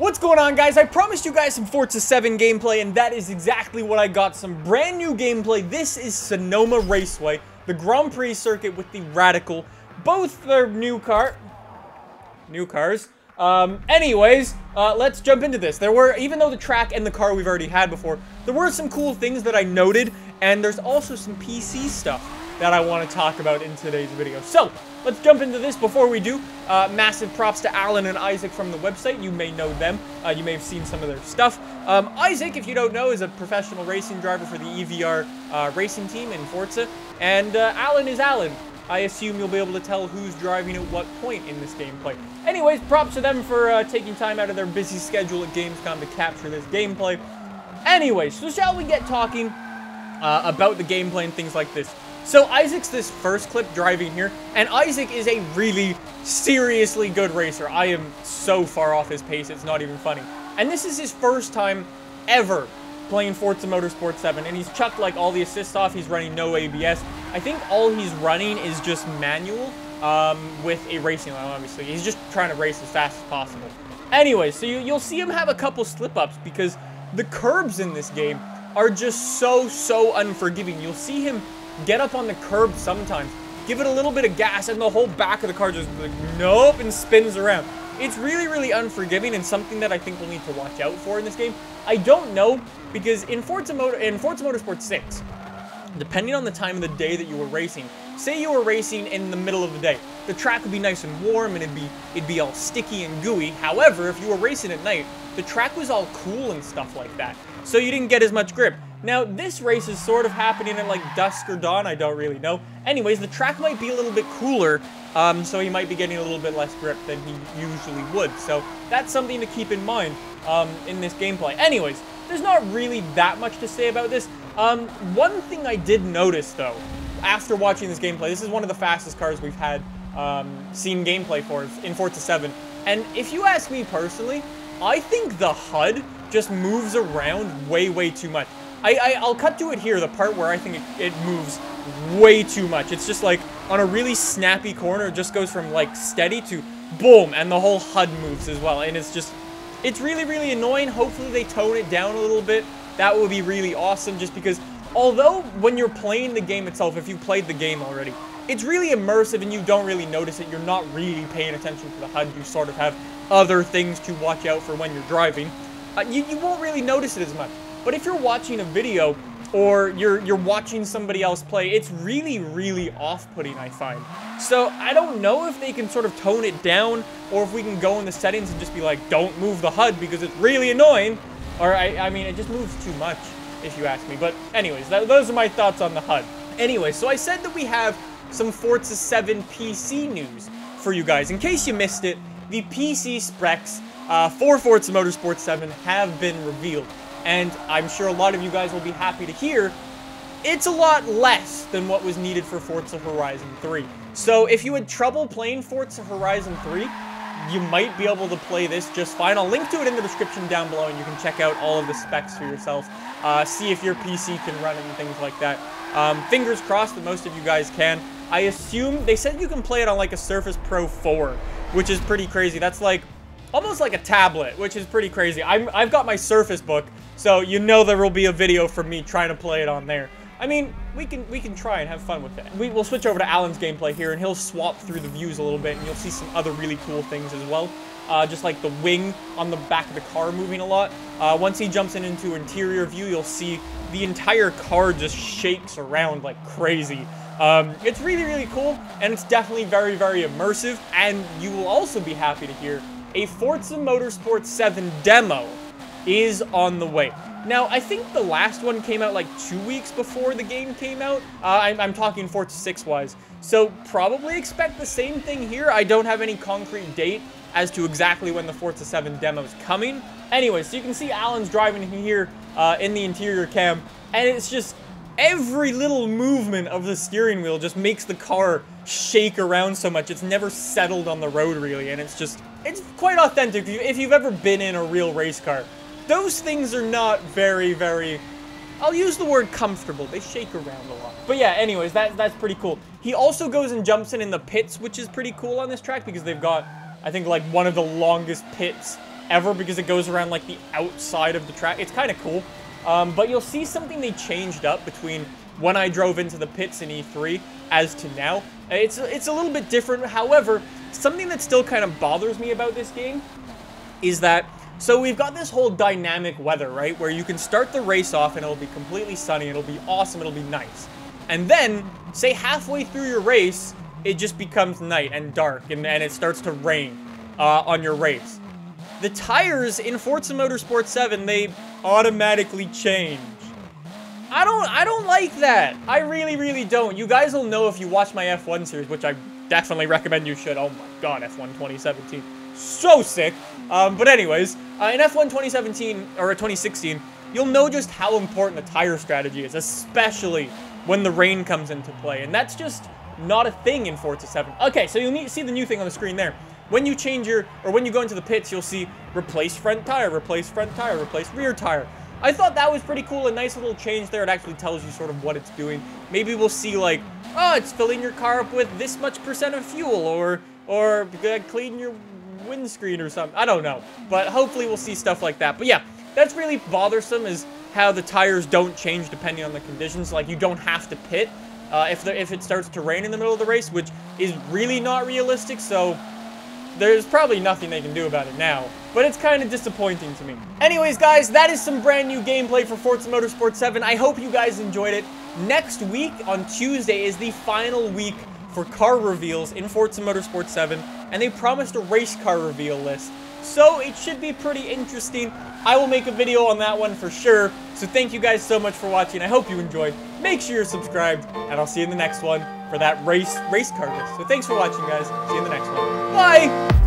What's going on, guys? I promised you guys some Forza 7 gameplay, and that is exactly what I got. Some brand new gameplay. This is Sonoma Raceway, the Grand Prix circuit with the Radical. Both are new cars. Anyways, let's jump into this. Even though the track and the car we've already had before, there were some cool things that I noted, and there's also some PC stuff that I want to talk about in today's video. So, let's jump into this. Before we do, massive props to Alan and Isaac from the website. You may know them. You may have seen some of their stuff. Isaac, if you don't know, is a professional racing driver for the EVR racing team in Forza. And Alan is Alan. I assume you'll be able to tell who's driving at what point in this gameplay. Anyways, props to them for taking time out of their busy schedule at Gamescom to capture this gameplay. Anyways, so shall we get talking about the gameplay and things like this. So Isaac's this first clip driving here, and Isaac is a really seriously good racer. I am so far off his pace, it's not even funny. And this is his first time ever playing Forza Motorsport 7, and he's chucked like all the assists off. He's running no ABS. I think all he's running is just manual with a racing line, obviously. He's just trying to race as fast as possible. Anyway, so you'll see him have a couple slip-ups because the curbs in this game are just so unforgiving. You'll see him get up on the curb sometimes, give it a little bit of gas, and the whole back of the car just like, nope, and spins around. It's really unforgiving, and something that I think we'll need to watch out for in this game. I don't know, because in Forza Motorsport 6, depending on the time of the day that you were racing, say you were racing in the middle of the day, the track would be nice and warm, and it'd be all sticky and gooey. However, if you were racing at night, the track was all cool and stuff like that, so you didn't get as much grip. Now, this race is sort of happening at like dusk or dawn, I don't really know. Anyways, the track might be a little bit cooler, so he might be getting a little bit less grip than he usually would. So that's something to keep in mind in this gameplay. Anyways, there's not really that much to say about this. One thing I did notice, though, after watching this gameplay, this is one of the fastest cars we've had seen gameplay for in Forza 7. And if you ask me personally, I think the HUD just moves around way too much. I'll cut to it here, the part where I think it moves way too much. It's just like on a really snappy corner, it just goes from like steady to boom, and the whole HUD moves as well. And it's really annoying. Hopefully they tone it down a little bit. That would be really awesome, just because although when you're playing the game itself, if you played the game already, it's really immersive and you don't really notice it. You're not really paying attention to the HUD. You sort of have other things to watch out for when you're driving. You won't really notice it as much. But if you're watching a video or you're watching somebody else play, it's really off-putting, I find. So I don't know if they can sort of tone it down, or if we can go in the settings and just be like, don't move the HUD because it's really annoying. Or I mean, it just moves too much, if you ask me. But anyways, those are my thoughts on the HUD. Anyway, so I said that we have some Forza 7 PC news for you guys. In case you missed it, the PC specs for Forza Motorsport 7 have been revealed. And I'm sure a lot of you guys will be happy to hear it's a lot less than what was needed for Forza Horizon 3. So if you had trouble playing Forza Horizon 3, you might be able to play this just fine. I'll link to it in the description down below, and you can check out all of the specs for yourself. See if your PC can run it and things like that. Fingers crossed that most of you guys can. I assume, they said you can play it on like a Surface Pro 4, which is pretty crazy. That's like almost like a tablet, which is pretty crazy. I've got my Surface Book, so you know there will be a video from me trying to play it on there. I mean, we can try and have fun with it. We'll switch over to Alan's gameplay here, and he'll swap through the views a little bit, and you'll see some other really cool things as well. Just like the wing on the back of the car moving a lot. Once he jumps into interior view, you'll see the entire car just shakes around like crazy. It's really cool, and it's definitely very immersive, and you will also be happy to hear a Forza Motorsport 7 demo is on the way. Now, I think the last one came out like 2 weeks before the game came out. I'm talking Forza 6 wise. So probably expect the same thing here. I don't have any concrete date as to exactly when the Forza 7 demo is coming. Anyway, so you can see Alan's driving here in the interior cam, and it's just every little movement of the steering wheel just makes the car shake around so much. It's never settled on the road really, and it's quite authentic. If you've ever been in a real race car, those things are not very, I'll use the word comfortable. They shake around a lot. But yeah, anyways, that's pretty cool. He also goes and jumps in the pits, which is pretty cool on this track because they've got, I think, like one of the longest pits ever because it goes around like the outside of the track. It's kind of cool. But you'll see something they changed up between when I drove into the pits in E3 as to now. It's a little bit different. However, something that still kind of bothers me about this game is that, so we've got this whole dynamic weather, right? Where you can start the race off and it'll be completely sunny, it'll be awesome, it'll be nice. And then, say halfway through your race, it just becomes night and dark and it starts to rain on your race. The tires in Forza Motorsport 7, they automatically change. I don't like that. I really, really don't. You guys will know if you watch my F1 series, which I definitely recommend you should. Oh my god, F1 2017. So sick. But anyways, in F1 2017, or 2016, you'll know just how important the tire strategy is, especially when the rain comes into play. And that's just not a thing in Forza 7. Okay, so you'll see the new thing on the screen there. When you change when you go into the pits, you'll see replace front tire, replace front tire, replace rear tire. I thought that was pretty cool, a nice little change there. It actually tells you sort of what it's doing. Maybe we'll see like, oh, it's filling your car up with this much % of fuel, or clean your windscreen or something. I don't know, but hopefully we'll see stuff like that. But yeah, that's really bothersome, is how the tires don't change depending on the conditions. Like, you don't have to pit if it starts to rain in the middle of the race, which is really not realistic, so there's probably nothing they can do about it now, but it's kind of disappointing to me. Anyways, guys, that is some brand new gameplay for Forza Motorsport 7. I hope you guys enjoyed it. Next week, on Tuesday, is the final week for car reveals in Forza Motorsport 7, and they promised a race car reveal list, so it should be pretty interesting. I will make a video on that one for sure, so thank you guys so much for watching. I hope you enjoyed. Make sure you're subscribed, and I'll see you in the next one for that race car list. So thanks for watching, guys. See you in the next one. Bye!